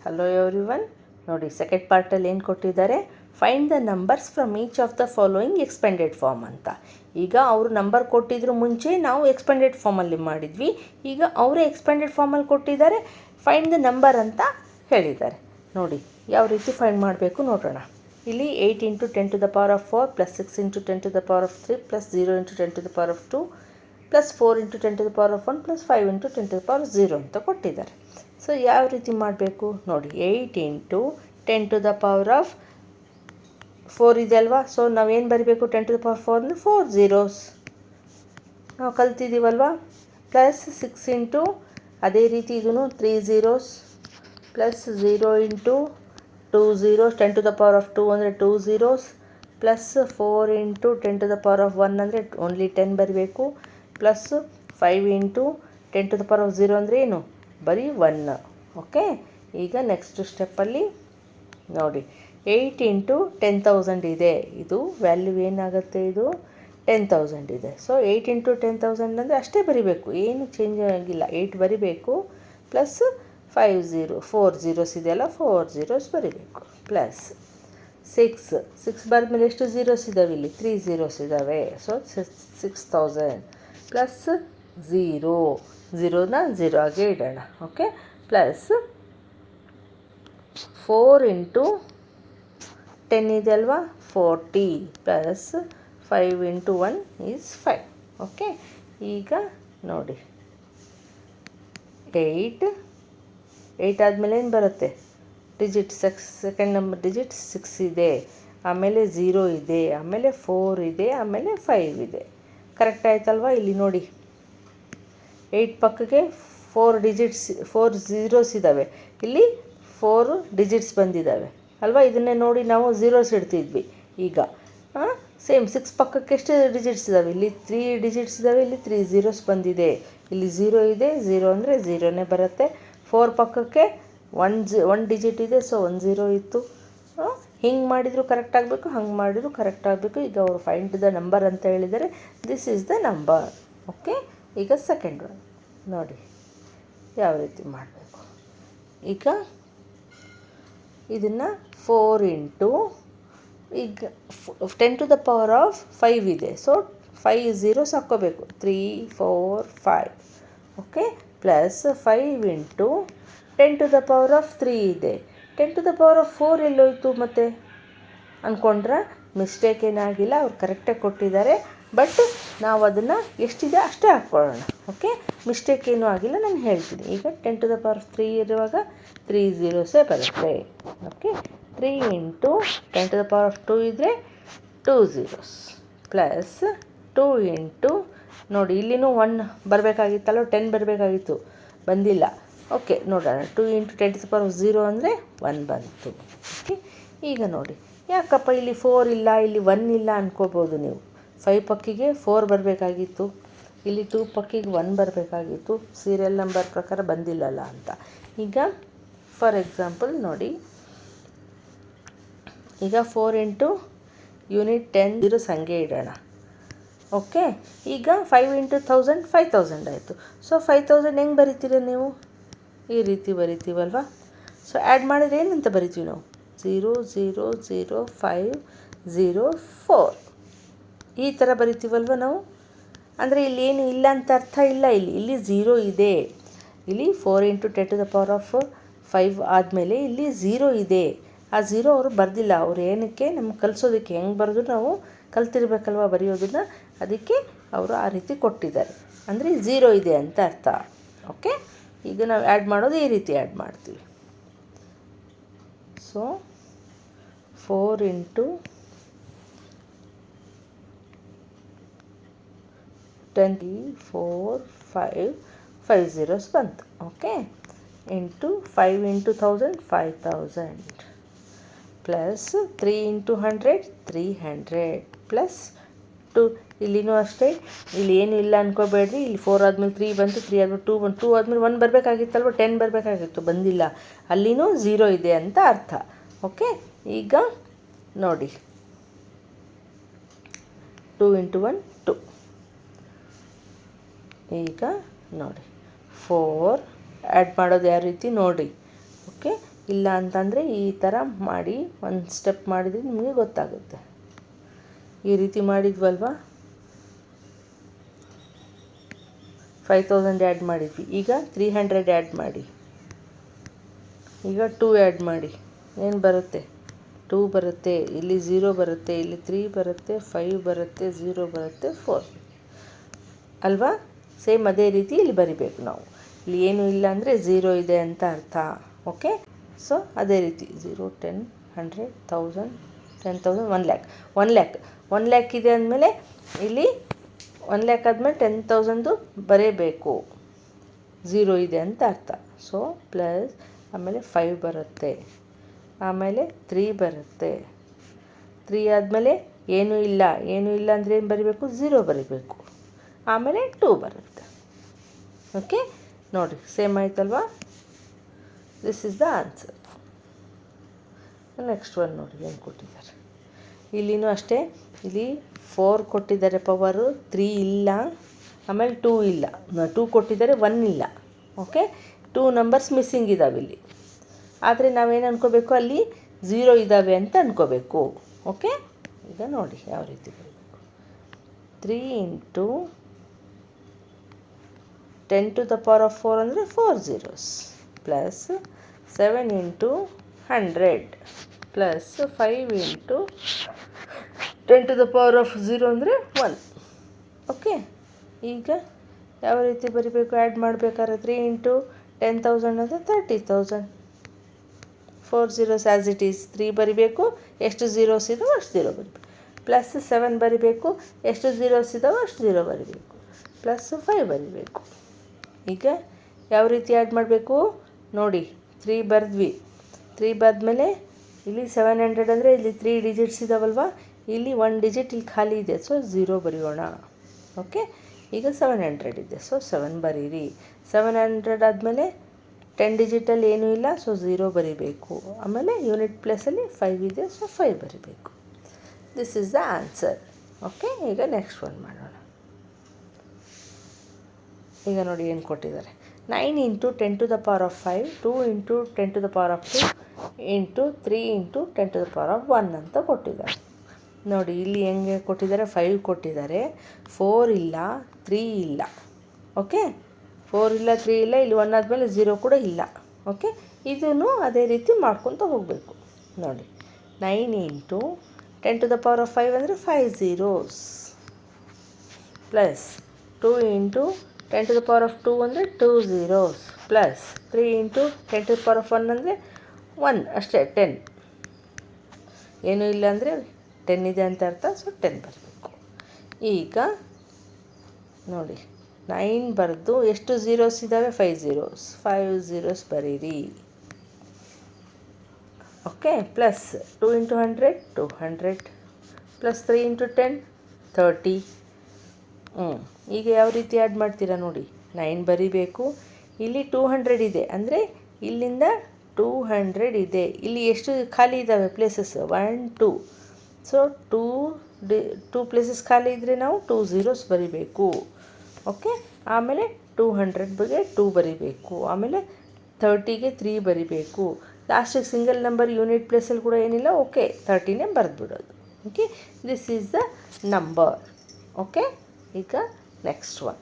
Hello everyone. ನೋಡಿ second ಪಾರ್ಟಲ್ಲಿ ಏನು ಕೊಟ್ಟಿದ್ದಾರೆ, find the numbers from each of the following expanded form ಅಂತ. ಈಗ ಅವರು ನಂಬರ್ ಕೊಟ್ಟಿದ್ರು ಮುಂಚೆ ನಾವು ಎಕ್ಸ್ಪೆಂಡೆಡ್ ಫಾರ್ಮಲ್ಲಿ ಮಾಡಿದ್ವಿ. ಈಗ ಅವರೇ ಎಕ್ಸ್ಪೆಂಡೆಡ್ ಫಾರ್ಮಲ್ಲಿ ಕೊಟ್ಟಿದ್ದಾರೆ, ಫೈಂಡ್ ದ ನಂಬರ್ ಅಂತ ಹೇಳಿದ್ದಾರೆ. ನೋಡಿ ಯಾವ ರೀತಿ ಫೈಂಡ್ ಮಾಡಬೇಕು ನೋಡೋಣ. ಇಲ್ಲಿ 8 × 10⁴ ಪ್ಲಸ್ 6 × 10⁻³ ಪ್ಲಸ್ 0 × 10⁻² ಪ್ಲಸ್ 4 × 10⁻1 ಪ್ಲಸ್ 5 × 10⁻0 ಅಂತ ಕೊಟ್ಟಿದ್ದಾರೆ. ಸೊ ಯಾವ ರೀತಿ ಮಾಡಬೇಕು ನೋಡಿ. 8 × 10⁻4 ಇದೆ ಅಲ್ವಾ. ಸೊ ನಾವೇನು ಬರೀಬೇಕು, 10⁻4 ಅಂದರೆ 4 zeros ನಾವು ಕಲ್ತಿದ್ದೀವಲ್ವಾ. ಪ್ಲಸ್ 6 ಅದೇ ರೀತಿ ಇದೂ 3 zeros ಪ್ಲಸ್ 0 × 2 zeros 10⁻² ಅಂದರೆ 2 zeros ಪ್ಲಸ್ 4 × 10⁻1 ಅಂದರೆ ಓನ್ಲಿ 10 ಬರಬೇಕು ಪ್ಲಸ್ 5 × 10⁻0 ಅಂದರೆ ಏನು, ಬರೀ 1. ಓಕೆ. ಈಗ ನೆಕ್ಸ್ಟ್ ಸ್ಟೆಪ್ಪಲ್ಲಿ ನೋಡಿ 8 × 10,000 ಇದೆ. ಇದು ವ್ಯಾಲ್ಯೂ ಏನಾಗುತ್ತೆ, ಇದು 10,000 ಇದೆ. ಸೊ 8 × 10,000 ಅಂದರೆ ಅಷ್ಟೇ ಬರಿಬೇಕು, ಏನು ಚೇಂಜ್ ಆಗಿಲ್ಲ. 8 ಬರಿಬೇಕು ಪ್ಲಸ್ 4 zeros ಇದೆಯಲ್ಲ, 4 zeros ಬರಿಬೇಕು ಪ್ಲಸ್ 6 ಬರೆದ್ಮೇಲೆ ಎಷ್ಟು zeros ಇದ್ದಾವೆ ಇಲ್ಲಿ, 3 zeros ಇದ್ದಾವೆ. ಸೊ 6,000 ಪ್ಲಸ್ 0ನ 0 ಆಗಿ ಇಡೋಣ. ಓಕೆ. ಪ್ಲಸ್ 4 × 10 ಇದೆ ಅಲ್ವಾ, 40 ಪ್ಲಸ್ 5 × 1 ಈಸ್ 5. ಓಕೆ. ಈಗ ನೋಡಿ 8 ಆದಮೇಲೆ ಏನು ಬರುತ್ತೆ, ಡಿಜಿಟ್ ಸೆಕೆಂಡ್ ನಂಬರ್ ಡಿಜಿಟ್ 6 ಇದೆ, ಆಮೇಲೆ 0 ಇದೆ, ಆಮೇಲೆ 4 ಇದೆ, ಆಮೇಲೆ 5 ಇದೆ. ಕರೆಕ್ಟ್ ಆಯ್ತಲ್ವಾ. ಇಲ್ಲಿ ನೋಡಿ 8 ಪಕ್ಕಕ್ಕೆ 4 zeros ಇದ್ದಾವೆ, ಇಲ್ಲಿ 4 digits ಬಂದಿದ್ದಾವೆ ಅಲ್ವಾ. ಇದನ್ನೇ ನೋಡಿ ನಾವು zeros ಇಡ್ತಿದ್ವಿ. ಈಗ ಸೇಮ್ 6 ಪಕ್ಕಕ್ಕೆ ಎಷ್ಟು ಡಿಜಿಟ್ಸ್ ಇದ್ದಾವೆ, ಇಲ್ಲಿ 3 digits ಇದ್ದಾವೆ, ಇಲ್ಲಿ 3 zeros ಬಂದಿದೆ, ಇಲ್ಲಿ 0 ಇದೆ, 0 ಅಂದರೆ 0ನೇ ಬರುತ್ತೆ. 4 ಪಕ್ಕಕ್ಕೆ 1 ಡಿಜಿಟ್ ಇದೆ, ಸೊ 1 0 ಇತ್ತು. ಹಿಂಗೆ ಮಾಡಿದರೂ ಕರೆಕ್ಟ್ ಆಗಬೇಕು, ಹಂಗೆ ಮಾಡಿದರೂ ಕರೆಕ್ಟ್ ಆಗಬೇಕು. ಈಗ ಅವರು ಫೈಂಡ್ ದ ನಂಬರ್ ಅಂತ ಹೇಳಿದರೆ, this is the number. Okay. ಈಗ ಸೆಕೆಂಡ್ ಒನ್ ನೋಡಿ ಯಾವ ರೀತಿ ಮಾಡಬೇಕು. ಈಗ ಇದನ್ನು 4 ಈಗ 10⁻5 ಇದೆ, ಸೊ 5 zeros ಹಾಕ್ಕೋಬೇಕು, 3 4 5. ಓಕೆ. ಪ್ಲಸ್ 5 × 10⁻³ ಇದೆ, 10⁻4 ಎಲ್ಲೋಯ್ತು ಮತ್ತೆ ಅಂದ್ಕೊಂಡ್ರೆ ಮಿಸ್ಟೇಕ್ ಏನಾಗಿಲ್ಲ, ಅವ್ರು ಕರೆಕ್ಟಾಗಿ ಕೊಟ್ಟಿದ್ದಾರೆ. ಬಟ್ ನಾವು ಅದನ್ನು ಎಷ್ಟಿದೆ ಅಷ್ಟೇ ಹಾಕ್ಕೊಳ್ಳೋಣ. ಓಕೆ. ಮಿಸ್ಟೇಕ್ ಏನೂ ಆಗಿಲ್ಲ, ನಾನು ಹೇಳ್ತೀನಿ. ಈಗ 10⁻³ ಇರುವಾಗ 3 zeros ಬರುತ್ತೆ. ಓಕೆ. 3 × 10⁻² ಇದ್ದರೆ 2 zeros ಪ್ಲಸ್ 2 ನೋಡಿ ಇಲ್ಲಿನೂ 1 ಬರಬೇಕಾಗಿತ್ತಲ್ಲ, 10 ಬರಬೇಕಾಗಿತ್ತು, ಬಂದಿಲ್ಲ. ಓಕೆ. ನೋಡೋಣ. 2 × 10⁻0 ಅಂದರೆ 1 ಬಂತು. ಓಕೆ. ಈಗ ನೋಡಿ ಯಾಕಪ್ಪ ಇಲ್ಲಿ 4 ಇಲ್ಲ, ಇಲ್ಲಿ 1 ಇಲ್ಲ ಅಂದ್ಕೋಬೋದು ನೀವು. 5 ಪಕ್ಕಿಗೆ 4 ಬರಬೇಕಾಗಿತ್ತು, ಇಲ್ಲಿ 2 ಪಕ್ಕಿಗೆ 1 ಬರಬೇಕಾಗಿತ್ತು, ಸೀರಿಯಲ್ ನಂಬರ್ ಪ್ರಕಾರ ಬಂದಿಲ್ಲಲ್ಲ ಅಂತ. ಈಗ ಫಾರ್ ಎಕ್ಸಾಂಪಲ್ ನೋಡಿ, ಈಗ 4 × ಯೂನಿಟ್ 10 0 ಹಂಗೆ ಇಡೋಣ. ಓಕೆ. ಈಗ 5 × 1000 5000 ಆಯಿತು. ಸೊ 5000 ಹೆಂಗೆ ಬರಿತೀರ ನೀವು, ಈ ರೀತಿ ಬರಿತೀವಲ್ವ. ಸೊ ಆ್ಯಡ್ ಮಾಡಿದ್ರೆ ಏನಂತ ಬರಿತೀವಿ ನಾವು, 0 0 0 5 0 4 ಈ ಥರ ಬರಿತೀವಲ್ವ ನಾವು. ಅಂದರೆ ಇಲ್ಲಿ ಏನು ಇಲ್ಲ ಅಂತ ಅರ್ಥ ಇಲ್ಲ, ಇಲ್ಲಿ 0 ಇದೆ. ಇಲ್ಲಿ 4 × 10⁻5 ಆದಮೇಲೆ ಇಲ್ಲಿ 0 ಇದೆ. ಆ 0 ಅವರು ಬರೆದಿಲ್ಲ. ಅವ್ರು ಏನಕ್ಕೆ ನಮ್ಗೆ ಕಲಿಸೋದಕ್ಕೆ, ಹೆಂಗೆ ಬರೆದು ನಾವು ಕಲ್ತಿರ್ಬೇಕಲ್ವ ಬರೆಯೋದನ್ನು, ಅದಕ್ಕೆ ಅವರು ಆ ರೀತಿ ಕೊಟ್ಟಿದ್ದಾರೆ. ಅಂದರೆ 0 ಇದೆ ಅಂತ ಅರ್ಥ. ಓಕೆ. ಈಗ ನಾವು ಆ್ಯಡ್ ಮಾಡೋದು ಈ ರೀತಿ ಆ್ಯಡ್ ಮಾಡ್ತೀವಿ. ಸೊ 4 × 10 4 5 5 zeros ಬಂತು. ಓಕೆ. 5 × 1000 5000 ಪ್ಲಸ್ 3 × 100 300 ಪ್ಲಸ್ 2 ಇಲ್ಲಿನೂ ಅಷ್ಟೇ, ಇಲ್ಲಿ ಏನು ಇಲ್ಲ ಅಂದ್ಕೋಬೇಡ್ರಿ. ಇಲ್ಲಿ 4 ಆದಮೇಲೆ 3 ಬಂತು, 3 ಆದಮೇಲೆ 2 ಬಂತು, 2 ಆದಮೇಲೆ 1 ಬರಬೇಕಾಗಿತ್ತಲ್ವ, 10 ಬರಬೇಕಾಗಿತ್ತು, ಬಂದಿಲ್ಲ. ಅಲ್ಲಿನೂ 0 ಇದೆ ಅಂತ ಅರ್ಥ. ಓಕೆ. ಈಗ ನೋಡಿ 2 × 1 2. ಈಗ ನೋಡಿ 4 ಆ್ಯಡ್ ಮಾಡೋದು ಯಾವ ರೀತಿ ನೋಡಿ. ಓಕೆ. ಇಲ್ಲ ಅಂತಂದರೆ ಈ ಥರ ಮಾಡಿ ಒಂದು ಸ್ಟೆಪ್ ಮಾಡಿದರೆ ನಿಮಗೆ ಗೊತ್ತಾಗುತ್ತೆ. ಈ ರೀತಿ ಮಾಡಿದ್ವಲ್ವಾ, 5000 ಆ್ಯಡ್ ಮಾಡಿದ್ವಿ. ಈಗ 300 ಆ್ಯಡ್ ಮಾಡಿ. ಈಗ 2 ಆ್ಯಡ್ ಮಾಡಿ. ಏನು ಬರುತ್ತೆ? 2 ಬರುತ್ತೆ. ಇಲ್ಲಿ 0 ಬರುತ್ತೆ, ಇಲ್ಲಿ 3 ಬರುತ್ತೆ, 5 ಬರುತ್ತೆ, 0 ಬರುತ್ತೆ, 4 ಅಲ್ವಾ? ಸೇಮ್ ಅದೇ ರೀತಿ ಇಲ್ಲಿ ಬರಿಬೇಕು ನಾವು. ಇಲ್ಲಿ ಏನೂ ಇಲ್ಲ ಅಂದರೆ 0 ಇದೆ ಅಂತ ಅರ್ಥ. ಓಕೆ, ಸೊ ಅದೇ ರೀತಿ 0, 10, 100, 1000, 10,000, 1 ಲ್ಯಾಕ್. 1 ಲ್ಯಾಕ್ ಇದೆ ಅಂದಮೇಲೆ ಇಲ್ಲಿ 1 ಲ್ಯಾಕ್ ಆದಮೇಲೆ 10,000 ಬರೀಬೇಕು. 0 ಇದೆ ಅಂತ ಅರ್ಥ. ಸೊ ಪ್ಲಸ್ ಆಮೇಲೆ 5 ಬರುತ್ತೆ, ಆಮೇಲೆ 3 ಬರುತ್ತೆ. 3 ಆದಮೇಲೆ ಏನೂ ಇಲ್ಲ ಅಂದರೆ ಏನು ಬರೀಬೇಕು? 0 ಬರೀಬೇಕು. ಆಮೇಲೆ 2 ಬರುತ್ತೆ. ಓಕೆ, ನೋಡಿ ಸೇಮ್ ಆಯ್ತಲ್ವಾ? This is the answer. Next one ನೋಡಿ ಏನು ಕೊಟ್ಟಿದ್ದಾರೆ. ಇಲ್ಲಿನೂ ಅಷ್ಟೇ. ಇಲ್ಲಿ 4 ಕೊಟ್ಟಿದ್ದಾರೆ ಪವರು, 3 ಇಲ್ಲ, ಆಮೇಲೆ 2 ಇಲ್ಲ. 2 ಕೊಟ್ಟಿದ್ದಾರೆ, 1 ಇಲ್ಲ. ಓಕೆ, 2 ನಂಬರ್ಸ್ ಮಿಸ್ಸಿಂಗ್ ಇದ್ದಾವೆ ಇಲ್ಲಿ. ಆದರೆ ನಾವೇನು ಅನ್ಕೋಬೇಕು? ಅಲ್ಲಿ 0 ಇದ್ದಾವೆ ಅಂತ ಅನ್ಕೋಬೇಕು. ಓಕೆ, ಈಗ ನೋಡಿ ಯಾವ ರೀತಿ ಬರಬೇಕು. 3 into 10 to the power of 4 ಅಂದರೆ 4 zeros plus 7 into 100 plus 5 into 10 to the power of 0 ಅಂದರೆ 1. ಓಕೆ, ಈಗ ಯಾವ ರೀತಿ ಬರಿಬೇಕು? ಆ್ಯಡ್ ಮಾಡಬೇಕಾದ್ರೆ 3 ಇಂಟು 10,000 ಅಂದರೆ 30,000. 4 zeros ಆ್ಯಸ್ ಇಟ್ ಈಸ್. 3 ಬರಿಬೇಕು, ಎಷ್ಟು ಝೀರೋಸ್ ಇದಾವೆ ಅಷ್ಟು 0 ಬರಿಬೇಕು. ಪ್ಲಸ್ 7 ಬರಿಬೇಕು, ಎಷ್ಟು ಝೀರೋಸ್ ಇದಾವೆ ಅಷ್ಟು 0 ಬರಿಬೇಕು. ಪ್ಲಸ್ 5 ಬರಿಬೇಕು. ಈಗ ಯಾವ ರೀತಿ ಆ್ಯಡ್ ಮಾಡಬೇಕು ನೋಡಿ. 3 ಬರೆದ್ವಿ. 3 ಬರೆದ್ಮೇಲೆ ಇಲ್ಲಿ 700 ಅಂದರೆ ಇಲ್ಲಿ 3 ಡಿಜಿಟ್ಸ್ ಇದ್ದಾವಲ್ವ, ಇಲ್ಲಿ 1 ಡಿಜಿಟ್ ಇಲ್ಲಿ ಖಾಲಿ ಇದೆ, ಸೊ 0 ಬರೆಯೋಣ. ಓಕೆ, ಈಗ 700 ಇದೆ, ಸೊ 7 ಬರೀರಿ. 700 ಆದಮೇಲೆ 10 ಡಿಜಿಟಲ್ಲಿ ಏನೂ ಇಲ್ಲ, ಸೊ 0 ಬರಿಬೇಕು. ಆಮೇಲೆ ಯೂನಿಟ್ ಪ್ಲೇಸಲ್ಲಿ 5 ಇದೆ, ಸೊ 5 ಬರಿಬೇಕು. This is the answer. Okay, ಈಗ ನೆಕ್ಸ್ಟ್ ಒನ್ ಮಾಡೋಣ. ಈಗ ನೋಡಿ ಏನು ಕೊಟ್ಟಿದ್ದಾರೆ. 9 into 10 to the power of 5, 2 into 10 to the power of 2 into 3 into 10 to the power of 1 ಅಂತ ಕೊಟ್ಟಿದ್ದಾರೆ. ನೋಡಿ ಇಲ್ಲಿ ಹೆಂಗೆ ಕೊಟ್ಟಿದ್ದಾರೆ? 5 ಕೊಟ್ಟಿದ್ದಾರೆ, 4 ಇಲ್ಲ, 3 ಇಲ್ಲ. ಓಕೆ, 4 ಇಲ್ಲ, 3 ಇಲ್ಲ, ಇಲ್ಲಿ 1 ಆದಮೇಲೆ 0 ಕೂಡ ಇಲ್ಲ. ಓಕೆ, ಇದನ್ನು ಅದೇ ರೀತಿ ಮಾಡ್ಕೊತ ಹೋಗಬೇಕು. ನೋಡಿ 9 into 10 to the power of 5 ಅಂದರೆ 5 zeros plus 2 into 10 to the power of 2 ಅಂದರೆ 2 zeros plus 3 into 10 to the power of 1 ಅಂದರೆ 1 ಅಷ್ಟೇ, 10. ಏನೂ ಇಲ್ಲ ಅಂದರೆ 10 ಇದೆ ಅಂತ ಅರ್ಥ, ಸೊ 10 ಬರಬೇಕು. ಈಗ ನೋಡಿ 9 ಬರೆದು ಎಷ್ಟು ಝೀರೋಸ್ ಇದ್ದಾವೆ? 5 zeros. 5 zeros ಬರೀರಿ. Okay, plus 2 into 100 200 plus 3 into 10 30. ಈಗ ಯಾವ ರೀತಿ ಆ್ಯಡ್ ಮಾಡ್ತೀರಾ ನೋಡಿ. 9 ಬರಿಬೇಕು, ಇಲ್ಲಿ 200 ಇದೆ ಅಂದರೆ ಇಲ್ಲಿಂದ 200 ಇದೆ. ಇಲ್ಲಿ ಎಷ್ಟು ಖಾಲಿ ಇದ್ದಾವೆ ಪ್ಲೇಸಸ್? 1 2. ಸೊ 2 ಪ್ಲೇಸಸ್ ಖಾಲಿ ಇದ್ದರೆ ನಾವು 2 zeros ಬರಿಬೇಕು. ಓಕೆ, ಆಮೇಲೆ 200 ಬಗ್ಗೆ 2 ಬರಿಬೇಕು. ಆಮೇಲೆ 30ಗೆ 3 ಬರಿಬೇಕು. ಲಾಸ್ಟಿಗೆ ಸಿಂಗಲ್ ನಂಬರ್ ಯೂನಿಟ್ ಪ್ಲೇಸಲ್ಲಿ ಕೂಡ ಏನಿಲ್ಲ. ಓಕೆ, 30ನೇ ಬರೆದ್ಬಿಡೋದು. Okay, this is the number. Okay, ಈಗ ನೆಕ್ಸ್ಟ್ ಒನ್.